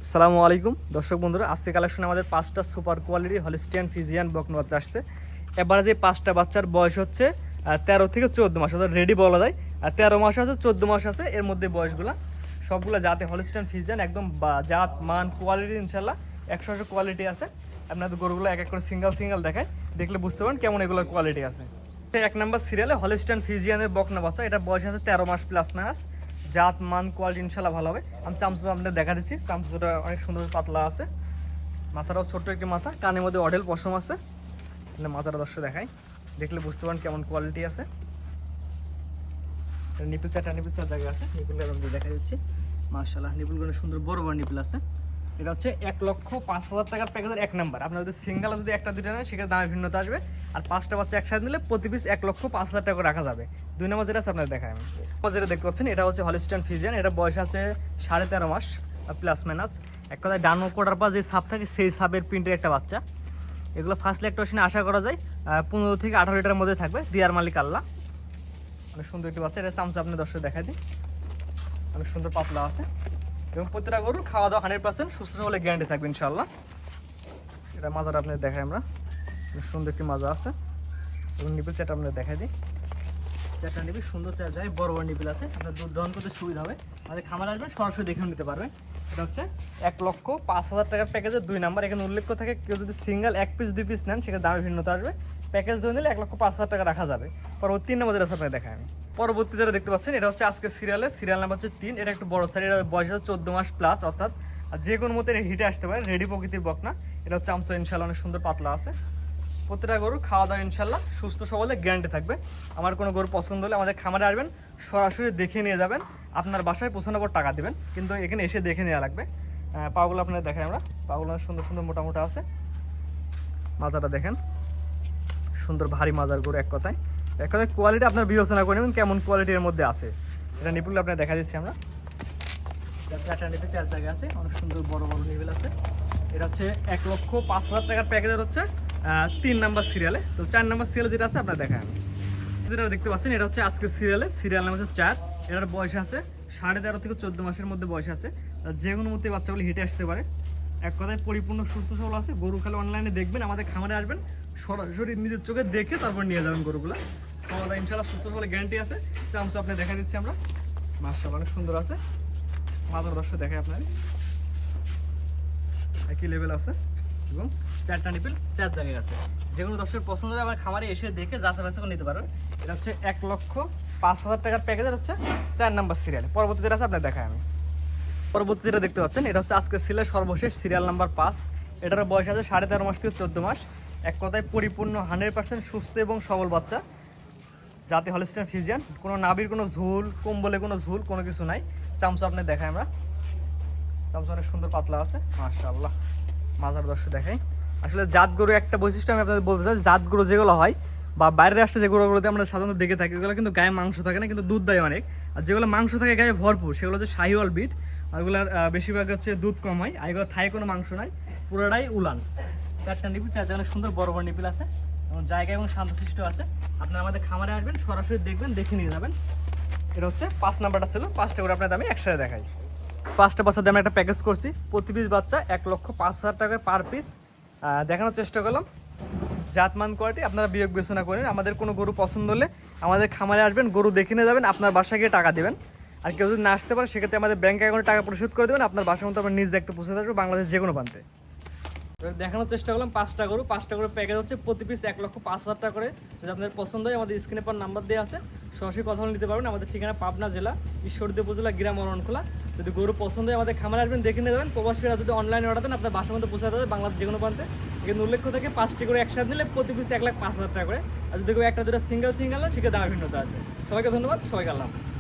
আসসালামু আলাইকুম দর্শক বন্ধুরা, আজকে কালেকশন আমাদের 5টা সুপার কোয়ালিটি হলিস্টিয়ান ফিজিয়ান বকনা বাচ্চা আসছে। এবারে যে 5টা বাচ্চার বয়স হচ্ছে 13 থেকে 14 মাস, অর্থাৎ রেডি বলা যায়। আর 13 মাস আছে, 14 মাস আছে, এর মধ্যে বয়সগুলো সবগুলো জাতে হলিস্টিয়ান ফিজিয়ান, একদম জাত মান কোয়ালিটি ইনশাল্লাহ 100 কোয়ালিটি আছে। আপনাদের গরুগুলো এক এক করে সিঙ্গেল দেখায়, দেখলে বুঝতে পারেন কেমন এগুলোর কোয়ালিটি আছে। এক নাম্বার সিরিয়ালে হলিস্টিয়ান ফিজিয়ানের বকনা বাচ্চা, এটা বয়স আছে 13 মাস প্লাস মাস, জাত মান কোয়ালিটি ইনশাল্লাহ ভালো হবে। আমি চামচু আপনাদের দেখা দিচ্ছি, চামচুটা অনেক সুন্দর পাতলা আছে, মাথাটাও ছোট্ট একটি মাথা, কানের মধ্যে অডেল পশম আছে। মাথাটা দর্শক দেখাই, দেখলে বুঝতে পারেন কেমন কোয়ালিটি আছে। নিপুল চার জায়গা আছে, নিপুলটা আমি দেখা দিচ্ছি। মাশাআল্লাহ, নিপুলগুলো সুন্দর বড় নিপুল আছে। এটা হচ্ছে 1,05,000 টাকার প্যাকেজের এক নাম্বার। আপনার যদি সিঙ্গেল যদি একটা দুইটা নেন সেক্ষেত্রে দামে ভিন্নতা আসবে। আর 5টা বাচ্চা একসাথে নিলে প্রতি পিস 1,05,000 টাকা রাখা যাবে। 2 নম্বর যেটা আছে আপনাদের দেখায়, যেটা দেখতে পাচ্ছেন এটা হচ্ছে হলিস্টিয়ান ফিজিয়ান, এটা বয়স আছে 13.5 মাস প্লাস মাইনাস। এক কথায় ডানো কোটার পর যে সাপ থাকে সেই সাপের প্রিন্টের একটা বাচ্চা। এগুলো ফার্স্ট ল্যাকটেশনে আশা করা যায় 15 থেকে 18 লিটারের মধ্যে থাকবে। দিয়ার মালিক আল্লাহ, অনেক সুন্দর একটি বাচ্চা। এটা চামচা আপনি দর্শক দেখাই দিই, অনেক সুন্দর পাতলা আছে এবং প্রতিটা গরুর খাওয়া দাওয়া 100% সুস্থ সবলে গ্যারান্টি থাকবে ইনশাআল্লাহ। এটা মাজাটা আপনাদের দেখাই আমরা, সুন্দর একটি মাজা আছে এবং নিপিল চারটা আপনাদের দেখাই দিই। চারটা নিপিল সুন্দর চার যায়, বড় নিপিল আছে, আপনার দুধ দহন করতে সুবিধা হবে। আমাদের খামার আসবেন সরাসরি দেখেও নিতে পারবেন। এটা হচ্ছে 1,05,000 টাকার প্যাকেজের 2 নাম্বার। এখানে উল্লেখ থাকে কেউ যদি সিঙ্গেল 1 পিস 2 পিস নেন সেখানে দামে ভিন্নতা আসবে। প্যাকেজ ধরে নিলে 1,05,000 টাকা রাখা যাবে। পরবর্তী 3 নম্বর যেটা আপনাদের দেখাই আমি, পরবর্তী যেটা দেখতে পাচ্ছেন এটা হচ্ছে আজকে সিরিয়াল নাম্বার হচ্ছে 3। এটা একটু বড় সাইজ, এটা বয়স হচ্ছে 14 মাস প্লাস, অর্থাৎ যে কোনো মতে হিটে আসতে পারে, রেডি প্রকৃতির বকনা। এটা হচ্ছে চামচা ইনশাল্লাহ অনেক সুন্দর পাতলা আছে। প্রতিটা গরু খাওয়া দাওয়া ইনশাল্লাহ সুস্থ সবলে গ্যারান্টি থাকবে। আমার কোনো গরু পছন্দ হলে আমাদের খামারে আসবেন, সরাসরি দেখে নিয়ে যাবেন, আপনার বাসায় পৌঁছানোর পর টাকা দেবেন, কিন্তু এখানে এসে দেখে নেওয়া লাগবে। পাগুলো আপনাদের দেখাই আমরা, পাগুলো সুন্দর সুন্দর মোটা আছে। মাজাটা দেখেন, সুন্দর ভারী মাজার গরু। এক কথায় কোয়ালিটি আপনার বিবেচনা করে নেবেন কেমন কোয়ালিটির মধ্যে আছে। এটা নিপুল আপনার দেখা দিচ্ছি আমরা, চারটা নিপে 4 জায়গা আছে, অনেক সুন্দর বড় নিপেল আছে। এটা হচ্ছে 1,05,000 টাকার প্যাকেজের হচ্ছে 3 নাম্বার সিরিয়ালে। তো 4 নাম্বার সিরিয়ালে যেটা আছে আপনার দেখায় আমি, যেটা দেখতে পাচ্ছেন এটা হচ্ছে আজকে সিরিয়াল নাম্বার হচ্ছে 4। এটার বয়স আছে 13.5 থেকে 14 মাসের মধ্যে বয়স আছে। যে কোনো মধ্যে বাচ্চাগুলো হেঁটে আসতে পারে, এক কথায় পরিপূর্ণ সুস্থ সবল আছে। গরু খালি অনলাইনে দেখবেন, আমাদের খামারে আসবেন, সরাসরি নিজের চোখে দেখে তারপর নিয়ে যাবেন গরুগুলো। খাওয়া ইনশাল্লাহ সুস্থ সবল গ্যারান্টি আছে। চামচ আপনি দেখা দিচ্ছি আমরা, মাশাআল্লাহ অনেক সুন্দর আছে। মাদার দর্শক দেখায় আপনার, একই লেভেল আছে এবং 4টা নিপিল 4 জায়গায় আছে। যে কোনো দর্শক পছন্দ হবে আমার খামারে এসে দেখে যাচাই বাছাই করে নিতে পারবেন। এটা হচ্ছে 1,05,000 টাকার প্যাকেজের হচ্ছে 4 নাম্বার সিরিয়াল। পরবর্তী যেটা আছে আপনার দেখায় আমি, পরবর্তী যেটা দেখতে পাচ্ছেন এটা হচ্ছে আজকে সিরিয়াল সর্বশেষ সিরিয়াল নাম্বার 5। এটার বয়স আছে 13.5 মাস থেকে 14 মাস। এক কথায় পরিপূর্ণ 100% সুস্থ এবং সবল বাচ্চা, জাতি হলিস্টিয়ান ফিজিয়ান। কোনো নাভির কোনো ঝুল, কম্বলে কোনো ঝুল, কোনো কিছু নাই। চামচা আপনি দেখাই আমরা, চামচা অনেক সুন্দর পাতলা আছে মাশাআল্লাহ। মাজার দর্শক দেখাই। আসলে জাত গরু একটা বৈশিষ্ট্য আমি আপনাদের বলতে চাই, জাত গরু যেগুলো হয় বা বাইরের রাষ্ট্রে যে গরুগুলোতে আমরা সাধারণত দেখে থাকি, এগুলো কিন্তু গায়ে মাংস থাকে না, কিন্তু দুধ দেয় অনেক। আর যেগুলো মাংস থাকে গায়ে ভরপুর সেগুলো হচ্ছে শাহিওয়াল বিট, আর এগুলোর বেশিরভাগ হচ্ছে দুধ কম হয়। আর এগুলো থাই কোনো মাংস নাই, পুরোটাই উলান। 4টা নিপিল 4 জায়গায় সুন্দর বড় নিপিল আছে এবং জায়গা এবং শান্তশিষ্ট আছে। আপনারা আমাদের খামারে আসবেন, সরাসরি দেখবেন, দেখে নিয়ে যাবেন। এটা হচ্ছে 5 নাম্বারটা ছিল। 5টা করে আপনার দামে একসাথে দেখাই। 5টা বাচ্চার দামে একটা প্যাকেজ করছি, প্রতি পিস বাচ্চা 1,05,000 টাকা পার পিস দেখানোর চেষ্টা করলাম। জাতমান কোয়ালিটি আপনারা বিবেক বিবেচনা করেন। আমাদের কোনো গরু পছন্দ হলে আমাদের খামারে আসবেন, গরু দেখে নিয়ে যাবেন, আপনার বাসায় গিয়ে টাকা দেবেন। আর কেউ যদি না আসতে পারে সেক্ষেত্রে আমাদের ব্যাঙ্ক অ্যাকাউন্টে টাকা পরিশোধ করে দেবেন, আপনার বাসার মতো আমরা নিজ দেখতে পৌঁছে আসবো বাংলাদেশ যে কোনো প্রান্তে। দেখানোর চেষ্টা করলাম 5টা করে প্যাকেজ হচ্ছে প্রতি পিস 1,05,000 টাকা করে। যদি আপনাদের পছন্দ হয় আমাদের স্ক্রিনে পর নাম্বার দেওয়া আছে, সরাসরি কথা বলে নিতে পারবেন। আমাদের ঠিকানা পাবনা জেলা ঈশ্বরদী উপজেলা গ্রাম অরণখোলা। যদি গরু পছন্দ হয় আমাদের খামারে আসবেন, দেখে নিয়ে যাবেন। প্রবাসীরা যদি অনলাইনে অর্ডার দেন আপনার বাসার মধ্যে পৌঁছে দেবে বাংলাদেশ যে কোনো প্রান্তে। এখানে উল্লেখ থাকে 5টি করে একসাথে নিলে প্রতি পিস 1,05,000 টাকা করে। আর যদি কেউ একটা দুটো সিঙ্গেল নেন সেক্ষেত্রে দাম ভিন্নতা আছে। সবাইকে ধন্যবাদ, সবাইকে আল্লাহ হাফেজ।